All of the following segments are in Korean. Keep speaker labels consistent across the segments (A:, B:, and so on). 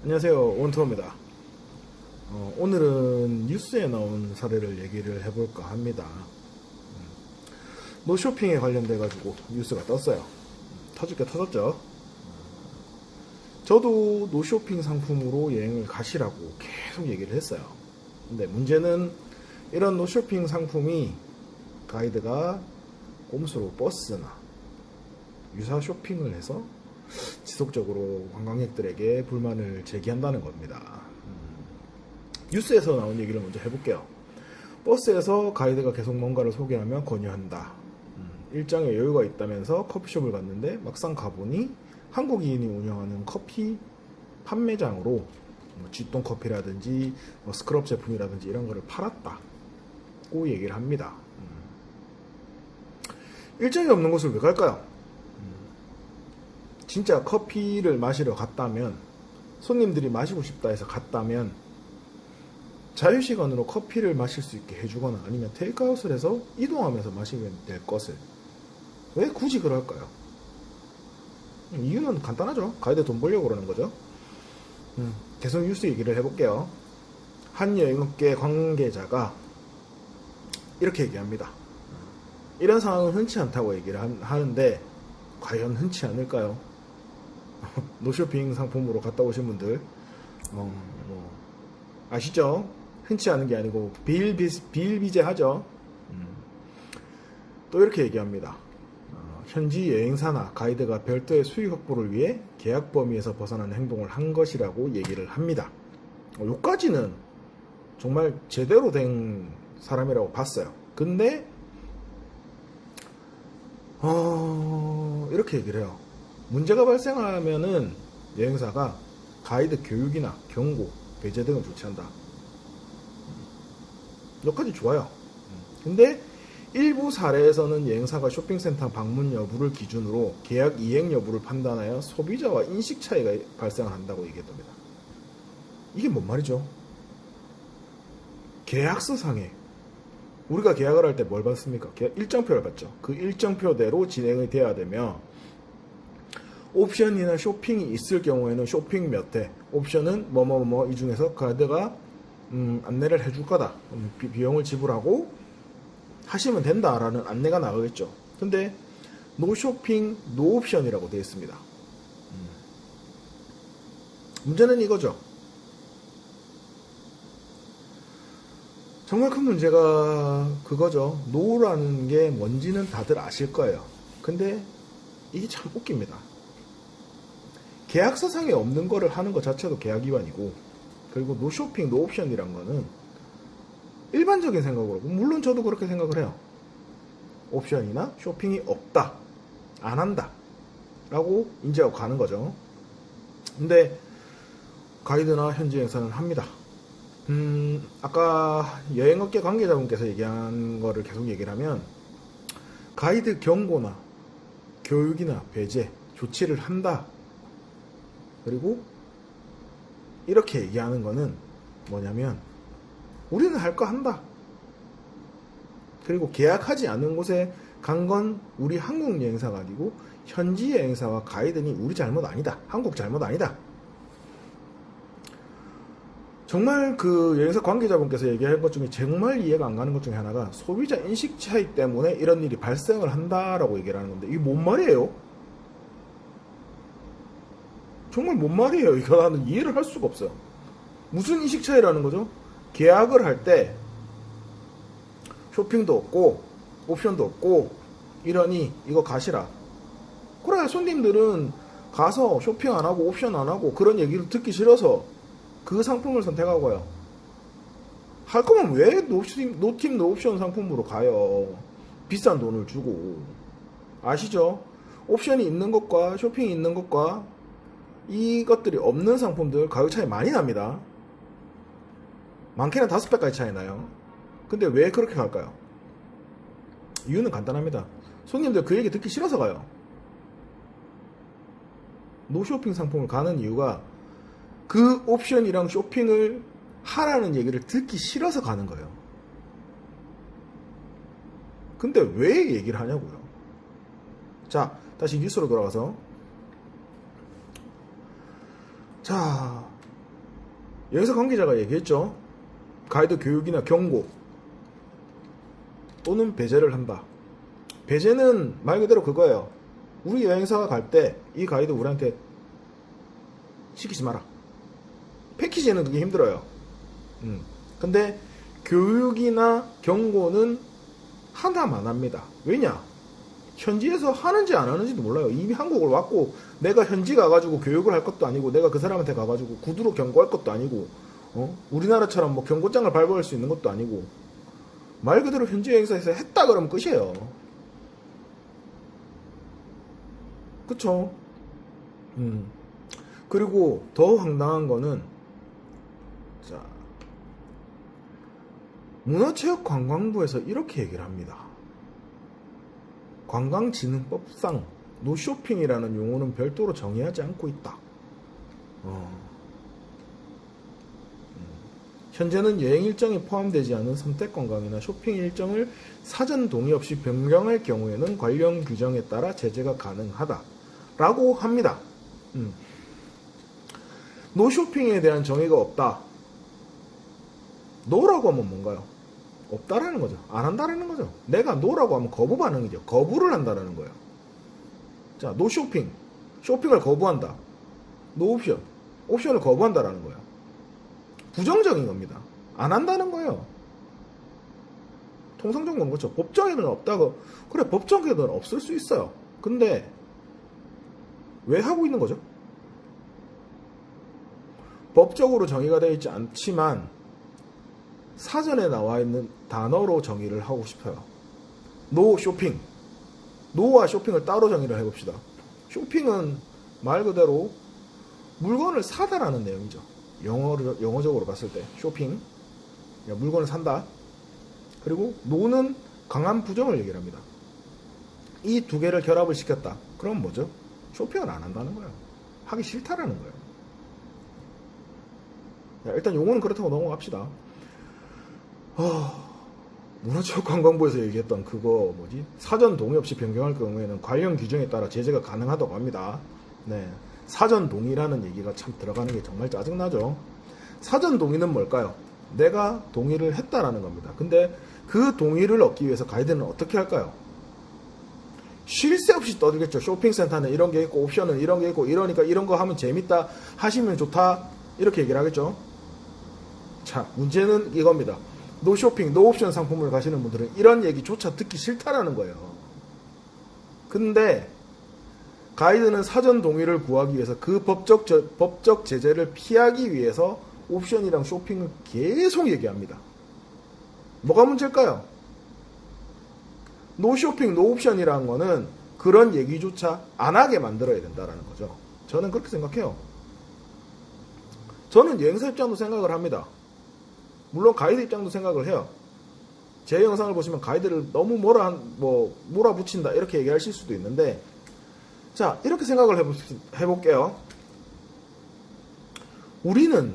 A: 안녕하세요, 원투어입니다. 오늘은 뉴스에 나온 사례를 얘기를 해볼까 합니다. 노쇼핑에 관련돼 가지고 뉴스가 떴어요. 터질 게 터졌죠. 저도 노쇼핑 상품으로 여행을 가시라고 계속 얘기를 했어요. 근데 문제는 이런 노쇼핑 상품이 가이드가 꼼수로 버스나 유사 쇼핑을 해서 지속적으로 관광객들에게 불만을 제기한다는 겁니다. 뉴스에서 나온 얘기를 먼저 해볼게요. 버스에서 가이드가 계속 뭔가를 소개하며 권유한다. 일정에 여유가 있다면서 커피숍을 갔는데 막상 가보니 한국인이 운영하는 커피 판매장으로 쥐똥 커피라든지 스크럽 제품이라든지 이런 거를 팔았다고 얘기를 합니다. 일정이 없는 곳을 왜 갈까요? 진짜 커피를 마시러 갔다면, 손님들이 마시고 싶다 해서 갔다면 자유시간으로 커피를 마실 수 있게 해주거나 아니면 테이크아웃을 해서 이동하면서 마시면 될 것을 왜 굳이 그럴까요? 이유는 간단하죠. 가이드 돈 벌려고 그러는 거죠. 계속 뉴스 얘기를 해볼게요. 한 여행업계 관계자가 이렇게 얘기합니다. 이런 상황은 흔치 않다고 얘기를 하는데 과연 흔치 않을까요? 노쇼핑 상품으로 갔다 오신 분들 아시죠? 흔치 않은 게 아니고 비일비재하죠. 또 이렇게 얘기합니다. 현지 여행사나 가이드가 별도의 수익 확보를 위해 계약 범위에서 벗어나는 행동을 한 것이라고 얘기를 합니다. 여기까지는 정말 제대로 된 사람이라고 봤어요. 근데 이렇게 얘기를 해요. 문제가 발생하면은 여행사가 가이드 교육이나 경고, 배제 등을 조치한다. 여기까지 좋아요. 근데 일부 사례에서는 여행사가 쇼핑센터 방문 여부를 기준으로 계약 이행 여부를 판단하여 소비자와 인식 차이가 발생을 한다고 얘기했답니다. 이게 뭔 말이죠? 계약서상에 우리가 계약을 할 때 뭘 받습니까? 일정표를 받죠. 그 일정표대로 진행이 돼야 되며 옵션이나 쇼핑이 있을 경우에는 쇼핑 몇 회, 옵션은 이 중에서 가이드가 안내를 해줄 거다. 비용을 지불하고 하시면 된다라는 안내가 나가겠죠. 근데 노 쇼핑, 노 옵션이라고 되어 있습니다. 문제는 이거죠. 정말 큰 문제가 그거죠. 노라는 게 뭔지는 다들 아실 거예요. 근데 이게 참 웃깁니다. 계약서상에 없는 거를 하는 것 자체도 계약 위반이고, 그리고 노 쇼핑, 노 옵션이란 거는 일반적인 생각으로, 물론 저도 그렇게 생각을 해요. 옵션이나 쇼핑이 없다, 안 한다 라고 인지하고 가는 거죠. 근데 가이드나 현지 여행사는 합니다. 아까 여행업계 관계자분께서 얘기한 거를 계속 얘기를 하면 가이드 경고나 교육이나 배제, 조치를 한다. 그리고 이렇게 얘기하는 거는 뭐냐면 우리는 할 거 한다. 그리고 계약하지 않은 곳에 간 건 우리 한국 여행사가 아니고 현지 여행사와 가이드니 우리 잘못 아니다. 한국 잘못 아니다. 정말 그 여행사 관계자분께서 얘기할 것 중에 정말 이해가 안 가는 것 중에 하나가 소비자 인식 차이 때문에 이런 일이 발생을 한다라고 얘기를 하는 건데 이게 뭔 말이에요? 정말 뭔 말이에요? 이거 나는 이해를 할 수가 없어요. 무슨 인식 차이라는 거죠? 계약을 할 때 쇼핑도 없고 옵션도 없고 이러니 이거 가시라. 그래, 손님들은 가서 쇼핑 안 하고 옵션 안 하고 그런 얘기를 듣기 싫어서 그 상품을 선택하고요. 할 거면 왜 노팀 노옵션 상품으로 가요? 비싼 돈을 주고. 아시죠? 옵션이 있는 것과 쇼핑이 있는 것과 이것들이 없는 상품들 가격 차이 많이 납니다. 많게는 5배까지 차이 나요. 근데 왜 그렇게 갈까요? 이유는 간단합니다. 손님들 그 얘기 듣기 싫어서 가요. 노쇼핑 상품을 가는 이유가 그 옵션이랑 쇼핑을 하라는 얘기를 듣기 싫어서 가는 거예요. 근데 왜 얘기를 하냐고요. 자, 다시 뉴스로 돌아가서 자, 여행사 관계자가 얘기했죠. 가이드 교육이나 경고 또는 배제를 한다. 배제는 말 그대로 그거예요. 우리 여행사가 갈 때 이 가이드 우리한테 시키지 마라. 패키지는 그게 힘들어요. 근데 교육이나 경고는 하나만 합니다. 왜냐? 현지에서 하는지 안 하는지도 몰라요. 이미 한국을 왔고 내가 현지 가가지고 교육을 할 것도 아니고 내가 그 사람한테 가가지고 구두로 경고할 것도 아니고 우리나라처럼 뭐 경고장을 발부할 수 있는 것도 아니고 말 그대로 현지 여행사에서 했다 그러면 끝이에요. 그쵸? 그리고 더 황당한 거는 자 문화체육관광부에서 이렇게 얘기를 합니다. 관광진흥법상 노쇼핑이라는 용어는 별도로 정의하지 않고 있다. 현재는 여행 일정이 포함되지 않은 선택관광이나 쇼핑 일정을 사전 동의 없이 변경할 경우에는 관련 규정에 따라 제재가 가능하다라고 합니다. 노쇼핑에 대한 정의가 없다. 노라고 하면 뭔가요? 없다라는 거죠. 안 한다라는 거죠. 내가 노라고 하면 거부 반응이죠. 거부를 한다라는 거예요. 자, 노쇼핑. 쇼핑을 거부한다. 노옵션. 옵션을 거부한다라는 거예요. 부정적인 겁니다. 안 한다는 거예요. 통상적인 건 그렇죠. 법정에는 없다고. 그래, 법정에는 없을 수 있어요. 근데 왜 하고 있는 거죠? 법적으로 정의가 되어 있지 않지만 사전에 나와 있는 단어로 정의를 하고 싶어요. 노 쇼핑. 노와 쇼핑을 따로 정의를 해봅시다. 쇼핑은 말 그대로 물건을 사다라는 내용이죠. 영어적으로 봤을 때 쇼핑. 물건을 산다. 그리고 노는 강한 부정을 얘기를 합니다. 이 두 개를 결합을 시켰다. 그럼 뭐죠? 쇼핑을 안 한다는 거예요. 하기 싫다라는 거예요. 일단 용어는 그렇다고 넘어갑시다. 문화체육관광부에서 얘기했던 그거 뭐지? 사전 동의 없이 변경할 경우에는 관련 규정에 따라 제재가 가능하다고 합니다. 네, 사전 동의라는 얘기가 참 들어가는 게 정말 짜증나죠. 사전 동의는 뭘까요? 내가 동의를 했다라는 겁니다. 근데 그 동의를 얻기 위해서 가이드는 어떻게 할까요? 쉴 새 없이 떠들겠죠. 쇼핑센터는 이런 게 있고 옵션은 이런 게 있고 이러니까 이런 거 하면 재밌다, 하시면 좋다, 이렇게 얘기를 하겠죠. 자, 문제는 이겁니다. 노쇼핑, 노옵션 상품을 가시는 분들은 이런 얘기조차 듣기 싫다라는 거예요. 근데 가이드는 사전 동의를 구하기 위해서 그 법적 제재를 피하기 위해서 옵션이랑 쇼핑을 계속 얘기합니다. 뭐가 문제일까요? 노쇼핑, 노옵션이라는 거는 그런 얘기조차 안 하게 만들어야 된다는 거죠. 저는 그렇게 생각해요. 저는 여행사 입장도 생각을 합니다. 물론 가이드 입장도 생각을 해요. 제 영상을 보시면 가이드를 너무 몰아붙인다 이렇게 얘기하실 수도 있는데, 자, 이렇게 생각을 해볼게요. 우리는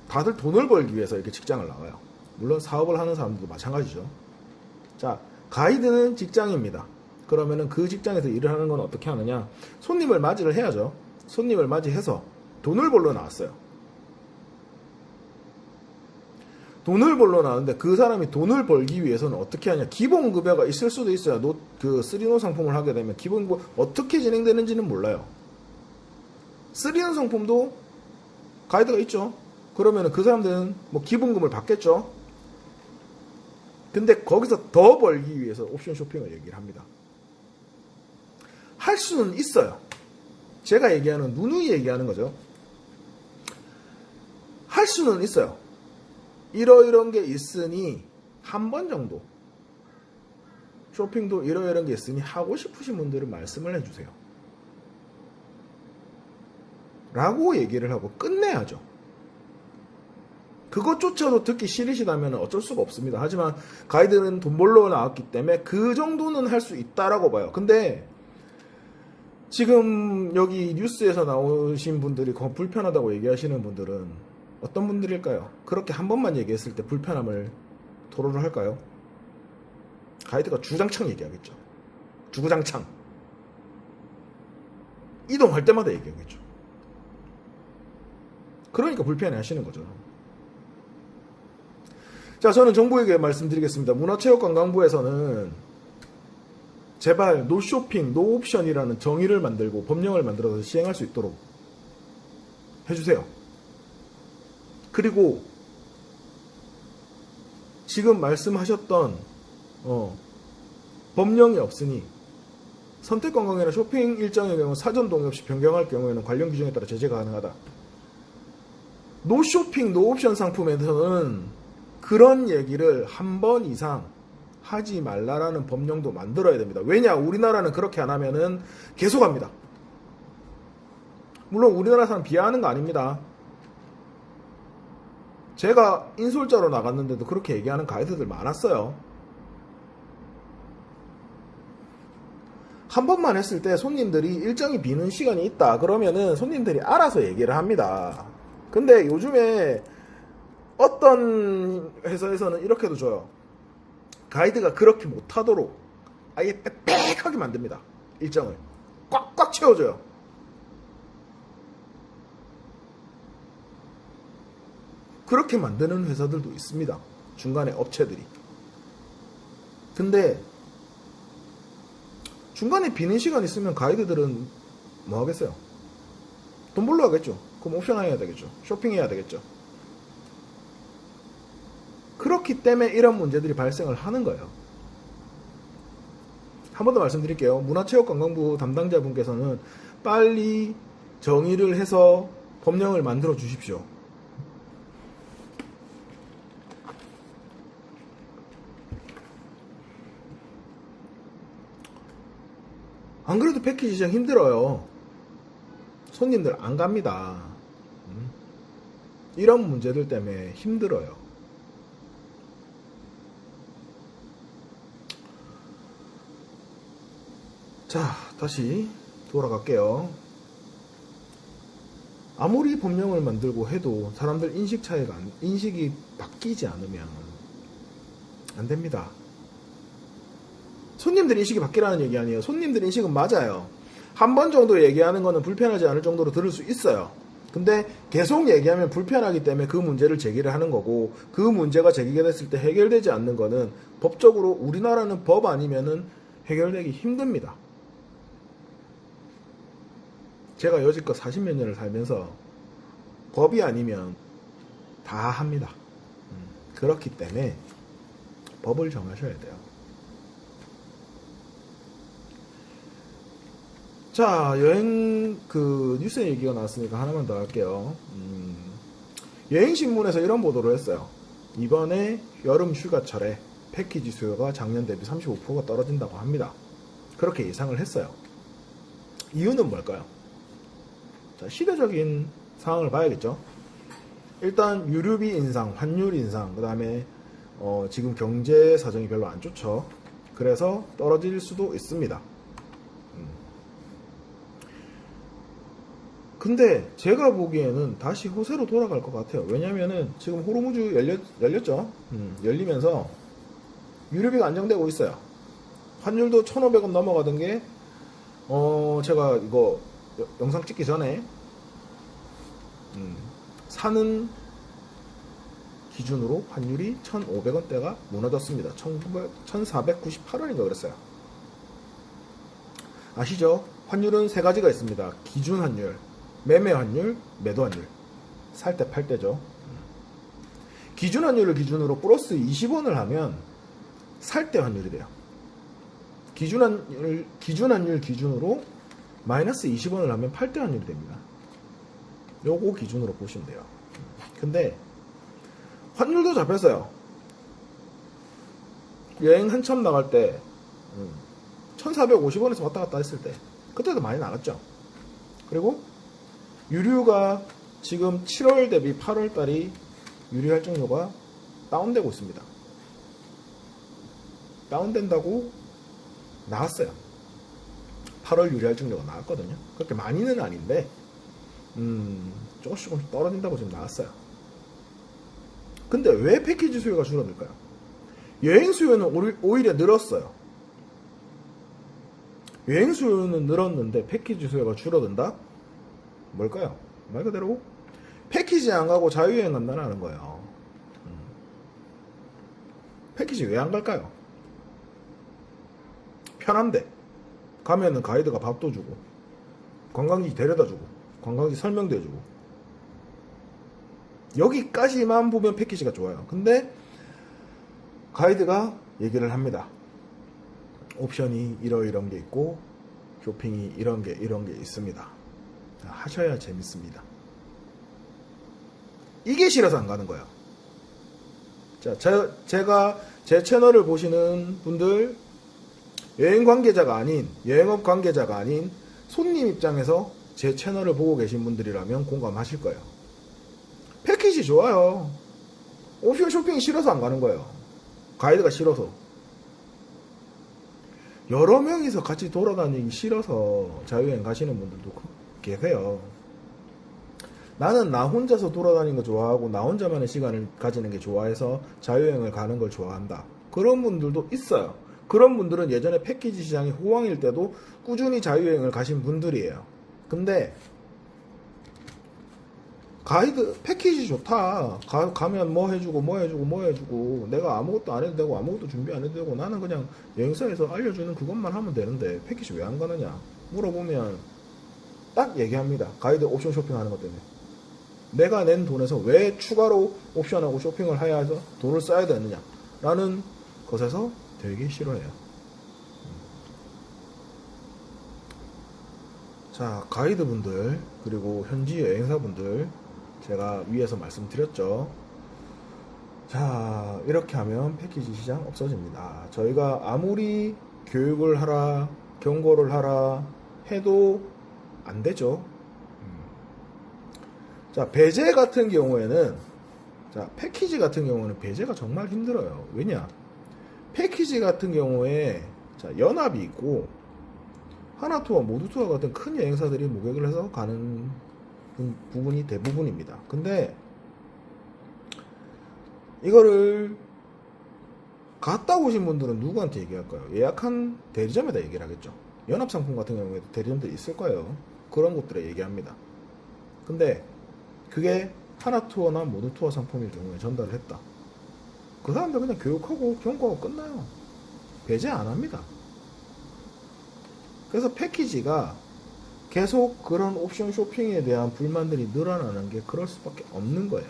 A: 다들 돈을 벌기 위해서 이렇게 직장을 나가요. 물론 사업을 하는 사람들도 마찬가지죠. 자, 가이드는 직장입니다. 그러면은 그 직장에서 일을 하는 건 어떻게 하느냐? 손님을 맞이를 해야죠. 손님을 맞이해서 돈을 벌러 나왔어요. 돈을 벌러 나왔는데 그 사람이 돈을 벌기 위해서는 어떻게 하냐? 기본급여가 있을 수도 있어요. 그 3노 상품을 하게 되면 기본급여 어떻게 진행되는지는 몰라요. 3노 상품도 가이드가 있죠. 그러면 그 사람들은 뭐 기본금을 받겠죠. 근데 거기서 더 벌기 위해서 옵션 쇼핑을 얘기를 합니다. 할 수는 있어요. 제가 얘기하는 누누이 얘기하는 거죠. 할 수는 있어요. 이런 게 있으니 한 번 정도 쇼핑도 이런 게 있으니 하고 싶으신 분들은 말씀을 해주세요. 라고 얘기를 하고 끝내야죠. 그것조차도 듣기 싫으시다면 어쩔 수가 없습니다. 하지만 가이드는 돈 벌러 나왔기 때문에 그 정도는 할 수 있다라고 봐요. 근데 지금 여기 뉴스에서 나오신 분들이 불편하다고 얘기하시는 분들은 어떤 분들일까요? 그렇게 한 번만 얘기했을 때 불편함을 토로를 할까요? 가이드가 주장창 얘기하겠죠. 주구장창. 이동할 때마다 얘기하겠죠. 그러니까 불편해 하시는 거죠. 자, 저는 정부에게 말씀드리겠습니다. 문화체육관광부에서는 제발 노쇼핑, 노옵션이라는 정의를 만들고 법령을 만들어서 시행할 수 있도록 해주세요. 그리고 지금 말씀하셨던 법령이 없으니 선택관광이나 쇼핑 일정의 경우 사전 동의 없이 변경할 경우에는 관련 규정에 따라 제재가 가능하다. 노쇼핑, 노옵션 상품에서는 그런 얘기를 한 번 이상 하지 말라라는 법령도 만들어야 됩니다. 왜냐? 우리나라는 그렇게 안 하면은 계속 합니다. 물론 우리나라 사람 비하하는 거 아닙니다. 제가 인솔자로 나갔는데도 그렇게 얘기하는 가이드들 많았어요. 한 번만 했을 때 손님들이 일정이 비는 시간이 있다 그러면은 손님들이 알아서 얘기를 합니다. 근데 요즘에 어떤 회사에서는 이렇게도 줘요. 가이드가 그렇게 못하도록 아예 빽빽하게 만듭니다. 일정을 꽉꽉 채워줘요. 그렇게 만드는 회사들도 있습니다. 중간에 업체들이. 근데 중간에 비는 시간 있으면 가이드들은 뭐 하겠어요? 돈 벌러 하겠죠. 그럼 옵션 해야 되겠죠. 쇼핑해야 되겠죠. 그렇기 때문에 이런 문제들이 발생을 하는 거예요. 한 번 더 말씀드릴게요. 문화체육관광부 담당자분께서는 빨리 정의를 해서 법령을 만들어 주십시오. 안 그래도 패키지 시장 힘들어요. 손님들 안 갑니다. 이런 문제들 때문에 힘들어요. 자, 다시 돌아갈게요. 아무리 법령을 만들고 해도 사람들 인식이 바뀌지 않으면 안 됩니다. 손님들 인식이 바뀌라는 얘기 아니에요. 손님들 인식은 맞아요. 한 번 정도 얘기하는 거는 불편하지 않을 정도로 들을 수 있어요. 근데 계속 얘기하면 불편하기 때문에 그 문제를 제기를 하는 거고, 그 문제가 제기가 됐을 때 해결되지 않는 거는 법적으로 우리나라는 법 아니면은 해결되기 힘듭니다. 제가 여지껏 40몇 년을 살면서 법이 아니면 다 합니다. 그렇기 때문에 법을 정하셔야 돼요. 자, 여행 뉴스 얘기가 나왔으니까 하나만 더 할게요. 여행신문에서 이런 보도를 했어요. 이번에 여름 휴가철에 패키지 수요가 작년 대비 35%가 떨어진다고 합니다. 그렇게 예상을 했어요. 이유는 뭘까요? 자, 시대적인 상황을 봐야겠죠. 일단 유류비 인상, 환율 인상, 그 다음에 지금 경제 사정이 별로 안 좋죠. 그래서 떨어질 수도 있습니다. 근데 제가 보기에는 다시 호세로 돌아갈 것 같아요. 왜냐면은 지금 호르무즈 열렸죠. 열리면서 유류비가 안정되고 있어요. 환율도 1,500원 넘어가던 게 제가 이거 영상 찍기 전에 사는 기준으로 환율이 1,500원대가 무너졌습니다. 1,498원인가 그랬어요. 아시죠? 환율은 세 가지가 있습니다. 기준 환율, 매매 환율, 매도 환율. 살 때 팔 때죠. 기준 환율을 기준으로 플러스 20원을 하면 살 때 환율이 돼요. 기준 환율 기준으로 마이너스 20원을 하면 팔 때 환율이 됩니다. 요거 기준으로 보시면 돼요. 근데 환율도 잡혔어요. 여행 한참 나갈 때 1,450원에서 왔다 갔다 했을 때 그때도 많이 나갔죠. 그리고 유류가 지금 7월 대비 8월 달이 유류 할증료가 다운되고 있습니다. 다운된다고 나왔어요. 8월 유류 할증료가 나왔거든요. 그렇게 많이는 아닌데 조금씩 떨어진다고 지금 나왔어요. 근데 왜 패키지 수요가 줄어들까요? 여행 수요는 오히려 늘었어요. 여행 수요는 늘었는데 패키지 수요가 줄어든다? 뭘까요? 말 그대로 패키지 안 가고 자유여행 간다는 거예요. 패키지 왜 안 갈까요? 편한데 가면은 가이드가 밥도 주고 관광지 데려다 주고 관광지 설명도 해주고 여기까지만 보면 패키지가 좋아요. 근데 가이드가 얘기를 합니다. 옵션이 이런 게 있고 쇼핑이 이런 게 있습니다. 하셔야 재밌습니다. 이게 싫어서 안 가는 거예요. 자, 제가 제 채널을 보시는 분들 여행 관계자가 아닌 여행업 관계자가 아닌 손님 입장에서 제 채널을 보고 계신 분들이라면 공감하실 거예요. 패키지 좋아요. 옵션 쇼핑이 싫어서 안 가는 거예요. 가이드가 싫어서. 여러 명이서 같이 돌아다니기 싫어서 자유여행 가시는 분들도 계세요. 나는 나 혼자서 돌아다니는 거 좋아하고 나 혼자만의 시간을 가지는 게 좋아해서 자유여행을 가는 걸 좋아한다. 그런 분들도 있어요. 그런 분들은 예전에 패키지 시장이 호황일 때도 꾸준히 자유여행을 가신 분들이에요. 근데 가이드 패키지 좋다. 가면 뭐 해주고 내가 아무것도 안 해도 되고 아무것도 준비 안 해도 되고 나는 그냥 여행사에서 알려주는 그것만 하면 되는데 패키지 왜 안 가느냐 물어보면 딱 얘기합니다. 가이드 옵션 쇼핑하는 것 때문에. 내가 낸 돈에서 왜 추가로 옵션하고 쇼핑을 해야 해서 돈을 써야 되느냐 라는 것에서 되게 싫어해요. 자, 가이드분들 그리고 현지 여행사분들 제가 위에서 말씀드렸죠. 자, 이렇게 하면 패키지 시장 없어집니다. 저희가 아무리 교육을 하라 경고를 하라 해도 안 되죠. 자, 배제 같은 경우에는 자, 패키지 같은 경우는 배제가 정말 힘들어요. 왜냐? 패키지 같은 경우에 자, 연합이 있고 하나투어, 모두투어 같은 큰 여행사들이 모객을 해서 가는 부분이 대부분입니다. 근데 이거를 갔다 오신 분들은 누구한테 얘기할까요? 예약한 대리점에다 얘기를 하겠죠. 연합상품 같은 경우에도 대리점들이 있을 거예요. 그런 곳들에 얘기합니다. 근데 그게 하나투어나 모두투어 상품일 경우에 전달을 했다. 그 사람들 그냥 교육하고 경고하고 끝나요. 배제 안 합니다. 그래서 패키지가 계속 그런 옵션 쇼핑에 대한 불만들이 늘어나는 게 그럴 수밖에 없는 거예요.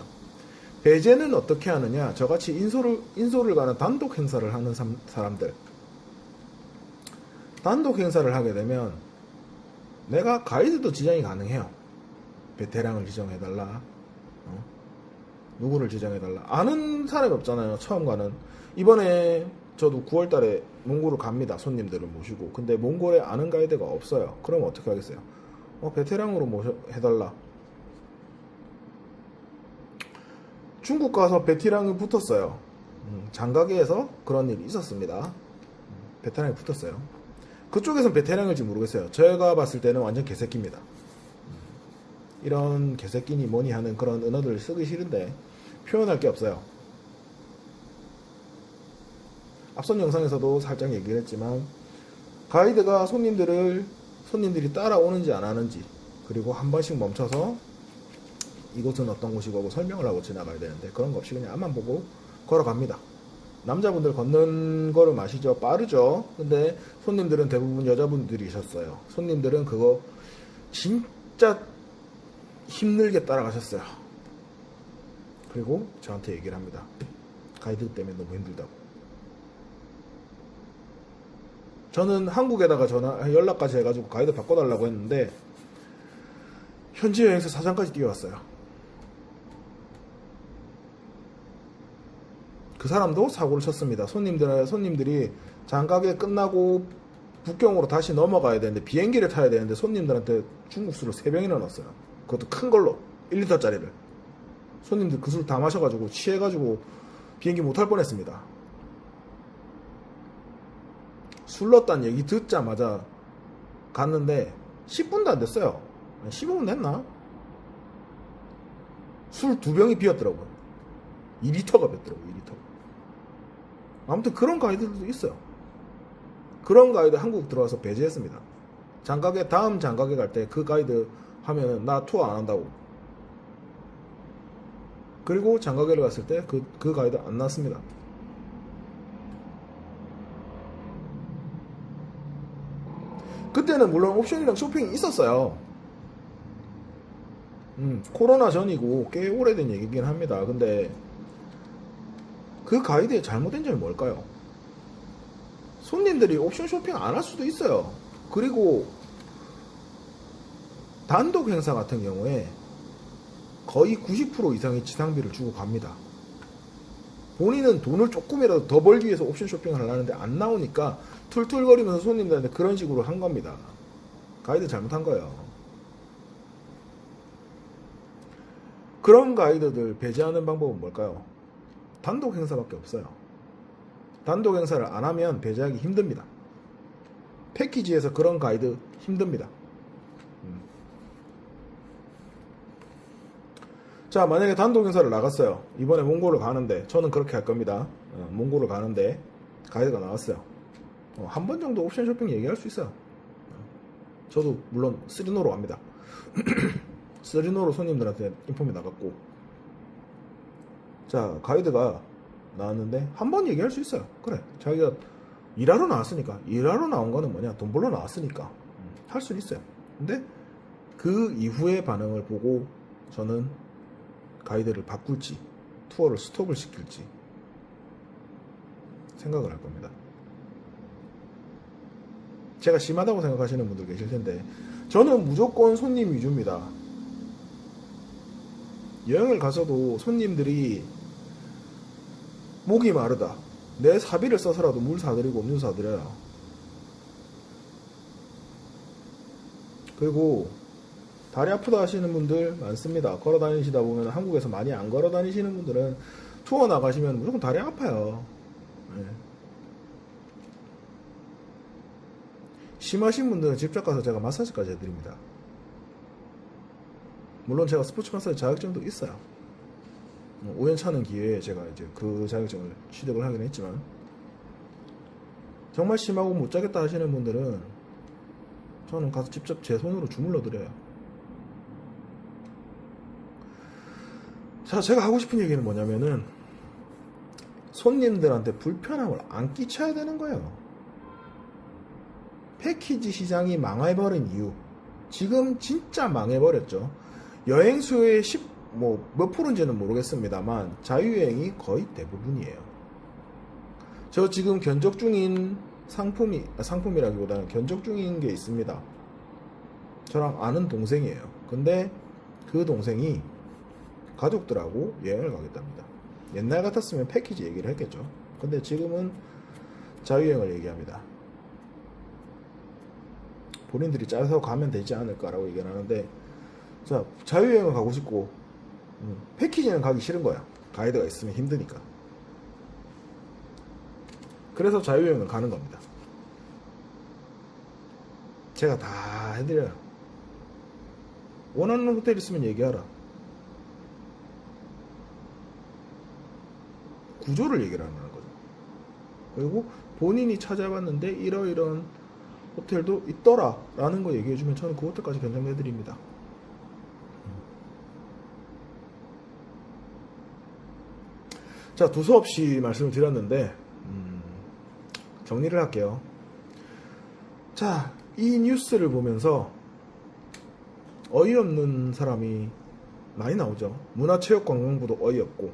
A: 배제는 어떻게 하느냐? 저같이 인솔을 가는 단독 행사를 하는 사람들. 단독 행사를 하게 되면 내가 가이드도 지정이 가능해요. 베테랑을 지정해달라. 누구를 지정해달라. 아는 사람이 없잖아요. 처음 가는. 이번에 저도 9월달에 몽골을 갑니다. 손님들을 모시고. 근데 몽골에 아는 가이드가 없어요. 그럼 어떻게 하겠어요? 베테랑으로 해달라. 중국 가서 베테랑이 붙었어요. 장가게에서 그런 일이 있었습니다. 베테랑이 붙었어요. 그쪽에서는 베테랑일지 모르겠어요. 제가 봤을 때는 완전 개새끼입니다. 이런 개새끼니 뭐니 하는 그런 언어들을 쓰기 싫은데 표현할 게 없어요. 앞선 영상에서도 살짝 얘기를 했지만 가이드가 손님들이 따라오는지 안 하는지 그리고 한 번씩 멈춰서 이곳은 어떤 곳이고 설명을 하고 지나가야 되는데 그런 거 없이 그냥 앞만 보고 걸어갑니다. 남자분들 걷는 거를 마시죠. 빠르죠. 근데 손님들은 대부분 여자분들이셨어요. 손님들은 그거 진짜 힘들게 따라가셨어요. 그리고 저한테 얘기를 합니다. 가이드 때문에 너무 힘들다고. 저는 한국에다가 연락까지 해가지고 가이드 바꿔달라고 했는데 현지 여행사 사장까지 뛰어왔어요. 그 사람도 사고를 쳤습니다. 손님들이 장가게 끝나고 북경으로 다시 넘어가야 되는데 비행기를 타야 되는데 손님들한테 중국 술을 3병이나 넣었어요. 그것도 큰 걸로 1리터짜리를. 손님들 그 술 다 마셔가지고 취해가지고 비행기 못 탈 뻔했습니다. 술 넣었다는 얘기 듣자마자 갔는데 10분도 안 됐어요. 15분 됐나? 술 2병이 비었더라고요. 2리터가 비었더라고요. 2리터. 아무튼 그런 가이드들도 있어요. 그런 가이드 한국 들어와서 배제했습니다. 다음 장가게 갈 때 그 가이드 하면은 나 투어 안 한다고. 그리고 장가게를 갔을 때 그 가이드 안 나왔습니다. 그때는 물론 옵션이랑 쇼핑이 있었어요. 코로나 전이고 꽤 오래된 얘기긴 합니다. 근데 그 가이드의 잘못된 점이 뭘까요? 손님들이 옵션 쇼핑 안 할 수도 있어요. 그리고 단독 행사 같은 경우에 거의 90% 이상의 지상비를 주고 갑니다. 본인은 돈을 조금이라도 더 벌기 위해서 옵션 쇼핑을 하려는데 안 나오니까 툴툴거리면서 손님들한테 그런 식으로 한 겁니다. 가이드 잘못한 거예요. 그런 가이드들 배제하는 방법은 뭘까요? 단독 행사밖에 없어요. 단독 행사를 안 하면 배제하기 힘듭니다. 패키지에서 그런 가이드 힘듭니다. 자, 만약에 단독 행사를 나갔어요. 이번에 몽골을 가는데, 저는 그렇게 할 겁니다. 몽골을 가는데 가이드가 나왔어요. 한 번 정도 옵션 쇼핑 얘기할 수 있어요. 저도 물론 쓰리노로 갑니다. 쓰리노로 손님들한테 인폼이 나갔고, 자, 가이드가 나왔는데 한 번 얘기할 수 있어요. 그래, 자기가 일하러 나왔으니까. 일하러 나온 거는 뭐냐, 돈 벌러 나왔으니까 할 수는 있어요. 근데 그 이후의 반응을 보고 저는 가이드를 바꿀지 투어를 스톱을 시킬지 생각을 할 겁니다. 제가 심하다고 생각하시는 분들 계실 텐데, 저는 무조건 손님 위주입니다. 여행을 가서도 손님들이 목이 마르다, 내 사비를 써서라도 물 사드리고 음료 사드려요. 그리고 다리 아프다 하시는 분들 많습니다. 걸어 다니시다 보면, 한국에서 많이 안 걸어 다니시는 분들은 투어 나가시면 무조건 다리 아파요. 네. 심하신 분들은 직접 가서 제가 마사지까지 해드립니다. 물론 제가 스포츠 마사지 자격증도 있어요. 우연찮은 기회에 제가 이제 그 자격증을 취득을 하긴 했지만, 정말 심하고 못 자겠다 하시는 분들은 저는 가서 직접 제 손으로 주물러 드려요. 자, 제가 하고 싶은 얘기는 뭐냐면은, 손님들한테 불편함을 안 끼쳐야 되는 거예요. 패키지 시장이 망해버린 이유, 지금 진짜 망해버렸죠. 여행 수요의 몇 프로인지는 모르겠습니다만 자유여행이 거의 대부분이에요. 저 지금 견적 중인 상품이라기보다는 견적 중인 게 있습니다. 저랑 아는 동생이에요. 근데 그 동생이 가족들하고 여행을 가겠답니다. 옛날 같았으면 패키지 얘기를 했겠죠. 근데 지금은 자유여행을 얘기합니다. 본인들이 짜서 가면 되지 않을까라고 얘기를 하는데, 자, 자유여행을 가고 싶고 패키지는 가기 싫은 거야. 가이드가 있으면 힘드니까. 그래서 자유여행을 가는 겁니다. 제가 다 해드려요. 원하는 호텔 있으면 얘기하라. 구조를 얘기를 하는 거죠. 그리고 본인이 찾아봤는데 이러이러한 호텔도 있더라 라는 거 얘기해주면 저는 그 호텔까지 견적내드립니다. 자, 두서없이 말씀을 드렸는데 정리를 할게요. 자, 이 뉴스를 보면서 어이없는 사람이 많이 나오죠. 문화체육관광부도 어이없고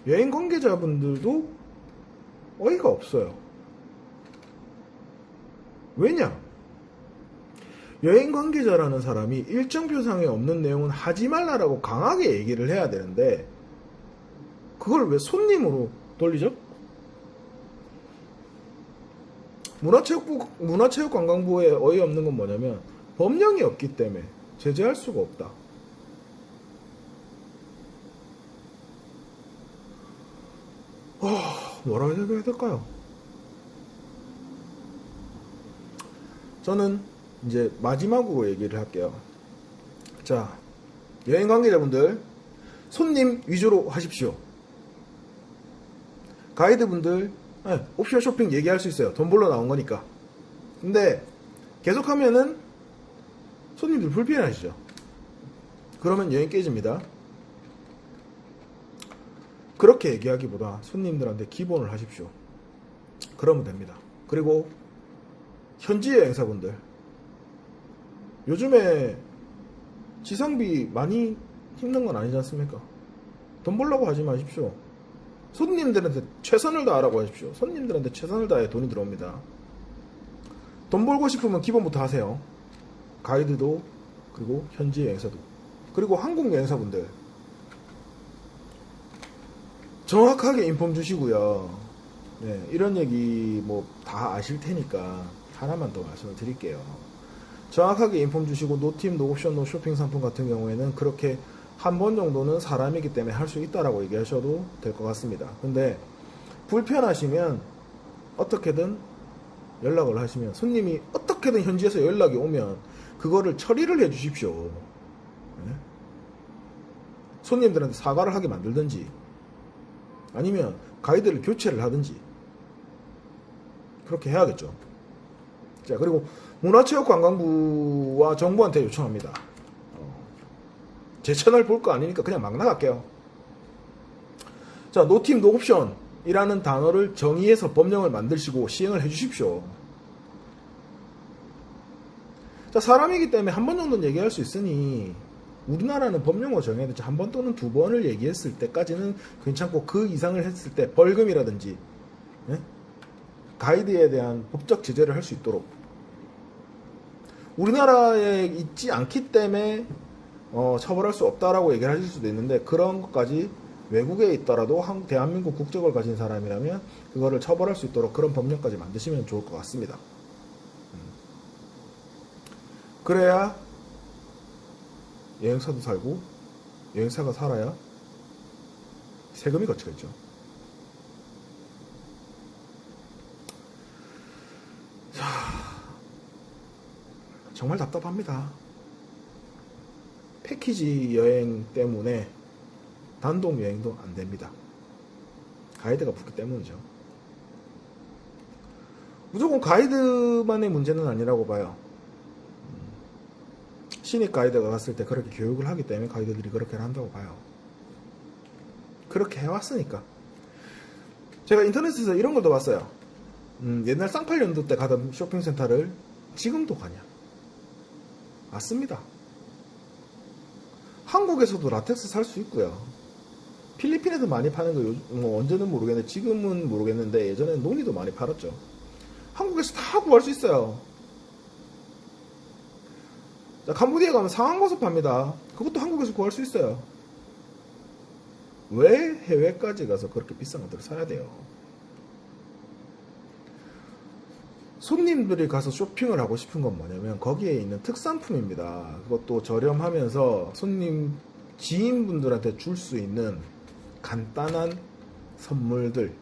A: 여행 관계자분들도 어이가 없어요. 왜냐? 여행 관계자라는 사람이 일정표상에 없는 내용은 하지 말라라고 강하게 얘기를 해야 되는데, 그걸 왜 손님으로 돌리죠? 문화체육관광부에 어이없는 건 뭐냐면, 법령이 없기 때문에 제재할 수가 없다. 뭐라고 해야 될까요? 저는 이제 마지막으로 얘기를 할게요. 자, 여행 관계자분들 손님 위주로 하십시오. 가이드분들 옵션 쇼핑 얘기할 수 있어요. 돈 벌러 나온 거니까. 근데 계속하면은 손님들 불편하시죠. 그러면 여행 깨집니다. 그렇게 얘기하기보다 손님들한테 기본을 하십시오. 그러면 됩니다. 그리고 현지 여행사분들, 요즘에 지상비 많이 힘든 건 아니지 않습니까? 돈 벌려고 하지 마십시오. 손님들한테 최선을 다하라고 하십시오. 손님들한테 최선을 다해 돈이 들어옵니다. 돈 벌고 싶으면 기본부터 하세요. 가이드도, 그리고 현지 여행사도, 그리고 한국 여행사분들 정확하게 인폼 주시고요. 네, 이런 얘기 뭐 다 아실 테니까 하나만 더 말씀을 드릴게요. 정확하게 인폼 주시고 노팀, 노옵션, 노쇼핑 상품 같은 경우에는 그렇게 한 번 정도는 사람이기 때문에 할 수 있다라고 얘기하셔도 될 것 같습니다. 근데 불편하시면 어떻게든 연락을 하시면, 손님이 어떻게든 현지에서 연락이 오면 그거를 처리를 해 주십시오. 네? 손님들한테 사과를 하게 만들든지 아니면 가이드를 교체를 하든지 그렇게 해야겠죠. 자, 그리고 문화체육관광부와 정부한테 요청합니다. 제 채널 볼 거 아니니까 그냥 막 나갈게요. 자, 노팀 노옵션이라는 단어를 정의해서 법령을 만드시고 시행을 해 주십시오. 자, 사람이기 때문에 한 번 정도는 얘기할 수 있으니 우리나라는 법령으로 정해야 되죠. 한 번 또는 두 번을 얘기했을 때까지는 괜찮고, 그 이상을 했을 때 벌금이라든지 가이드에 대한 법적 제재를 할 수 있도록, 우리나라에 있지 않기 때문에 처벌할 수 없다라고 얘기를 하실 수도 있는데, 그런 것까지 외국에 있더라도 대한민국 국적을 가진 사람이라면 그거를 처벌할 수 있도록 그런 법령까지 만드시면 좋을 것 같습니다. 그래야 여행사도 살고, 여행사가 살아야 세금이 거치겠죠. 자, 정말 답답합니다. 패키지 여행 때문에 단독 여행도 안 됩니다. 가이드가 붙기 때문이죠. 무조건 가이드만의 문제는 아니라고 봐요. 신입 가이드가 갔을 때 그렇게 교육을 하기 때문에 가이드들이 그렇게 한다고 봐요. 그렇게 해왔으니까. 제가 인터넷에서 이런 걸 더 봤어요. 옛날 쌍팔년도 때 가던 쇼핑센터를 지금도 가냐? 맞습니다. 한국에서도 라텍스 살 수 있고요. 필리핀에도 많이 파는 거 뭐 언제는 모르겠는데, 지금은 모르겠는데 예전에는 논이도 많이 팔았죠. 한국에서 다 구할 수 있어요. 자, 캄보디아 가면 상황버섯 팝니다. 그것도 한국에서 구할 수 있어요. 왜 해외까지 가서 그렇게 비싼 것들을 사야 돼요? 손님들이 가서 쇼핑을 하고 싶은 건 뭐냐면 거기에 있는 특산품입니다. 그것도 저렴하면서 손님 지인분들한테 줄 수 있는 간단한 선물들.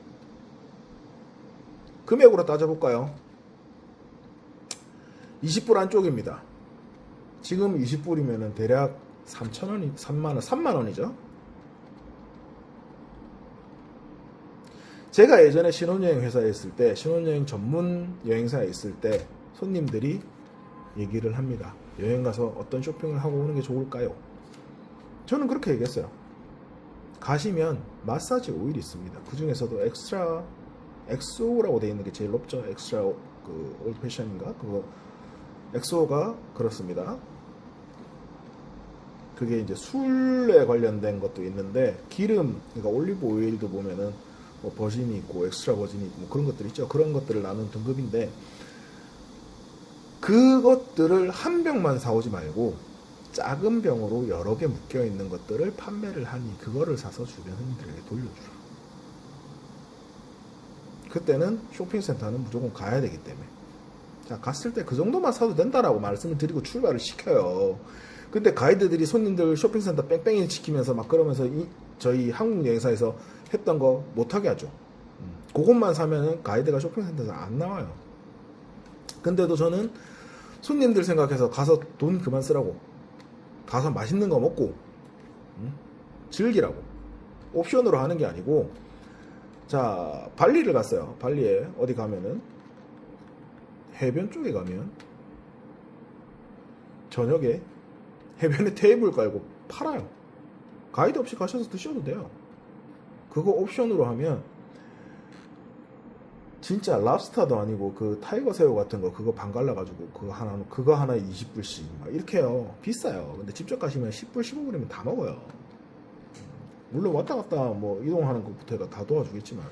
A: 금액으로 따져볼까요? 20불 안쪽입니다. 지금 20불이면 대략 3,000원이, 3만원, 3만원이죠. 제가 예전에 신혼여행 회사에 있을 때, 신혼여행 전문 여행사에 있을 때 손님들이 얘기를 합니다. 여행 가서 어떤 쇼핑을 하고 오는 게 좋을까요? 저는 그렇게 얘기했어요. 가시면 마사지 오일이 있습니다. 그 중에서도 엑스트라, 엑소라고 되어 있는 게 제일 높죠. 엑스트라 그 올드 패션인가? 그거 엑소가 그렇습니다. 그게 이제 술에 관련된 것도 있는데, 기름, 그러니까 올리브 오일도 보면은 뭐 버진이 있고 엑스트라 버진이 있고 뭐 그런 것들 있죠. 그런 것들을 나눈 등급인데, 그것들을 한 병만 사오지 말고 작은 병으로 여러 개 묶여 있는 것들을 판매를 하니 그거를 사서 주변 손님들에게 돌려주라. 그때는 쇼핑센터는 무조건 가야 되기 때문에. 자, 갔을 때 그 정도만 사도 된다라고 말씀을 드리고 출발을 시켜요. 근데 가이드들이 손님들 쇼핑센터 뺑뺑이 시키면서 막 그러면서 저희 한국 여행사에서 했던 거 못하게 하죠. 그것만 사면은 가이드가 쇼핑센터에서 안 나와요. 근데도 저는 손님들 생각해서 가서 돈 그만 쓰라고, 가서 맛있는 거 먹고 즐기라고, 옵션으로 하는 게 아니고. 자, 발리를 갔어요. 발리에 어디 가면은 해변 쪽에 가면 저녁에 해변에 테이블 깔고 팔아요. 가이드 없이 가셔서 드셔도 돼요. 그거 옵션으로 하면 진짜 랍스타도 아니고 그 타이거 새우 같은 거 그거 반 갈라가지고 그거 하나에 20불씩 막 이렇게 해요. 비싸요. 근데 직접 가시면 10불 15불이면 다 먹어요. 물론 왔다 갔다 뭐 이동하는 것부터가 다 도와주겠지만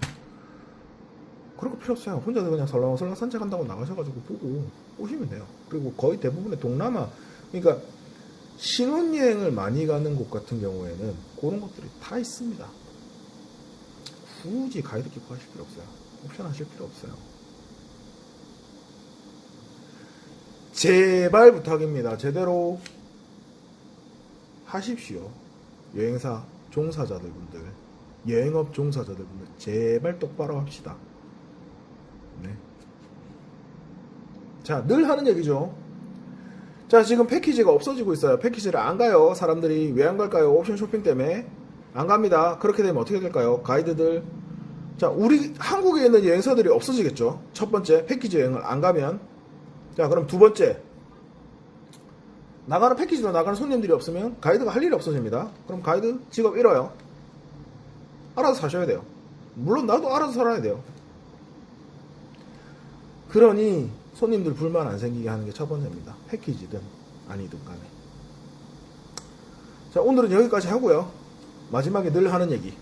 A: 그런 거 필요 없어요. 혼자서 그냥 설렁설렁 산책한다고 나가셔가지고 보고 오시면 돼요. 그리고 거의 대부분의 동남아, 그러니까 신혼여행을 많이 가는 곳 같은 경우에는 그런 것들이 다 있습니다. 굳이 가이드 끼고 하실 필요 없어요. 옵션 하실 필요 없어요. 제발 부탁입니다. 제대로 하십시오. 여행사 종사자들분들, 여행업 종사자들분들, 제발 똑바로 합시다. 네. 자, 늘 하는 얘기죠. 자, 지금 패키지가 없어지고 있어요. 패키지를 안 가요. 사람들이 왜 안 갈까요? 옵션 쇼핑 때문에 안 갑니다. 그렇게 되면 어떻게 될까요? 가이드들, 자, 우리 한국에 있는 여행사들이 없어지겠죠. 첫 번째, 패키지 여행을 안 가면. 자, 그럼 두 번째, 나가는 패키지로 나가는 손님들이 없으면 가이드가 할 일이 없어집니다. 그럼 가이드 직업 잃어요. 알아서 사셔야 돼요. 물론 나도 알아서 살아야 돼요. 그러니 손님들 불만 안 생기게 하는 게 첫 번째입니다. 패키지든 아니든 간에. 자, 오늘은 여기까지 하고요. 마지막에 늘 하는 얘기.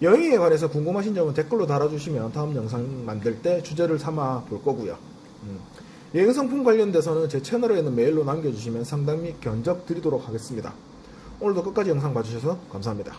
A: 여행에 관해서 궁금하신 점은 댓글로 달아주시면 다음 영상 만들 때 주제를 삼아 볼 거고요. 여행 상품 관련돼서는 제 채널에 있는 메일로 남겨주시면 상담 및 견적 드리도록 하겠습니다. 오늘도 끝까지 영상 봐주셔서 감사합니다.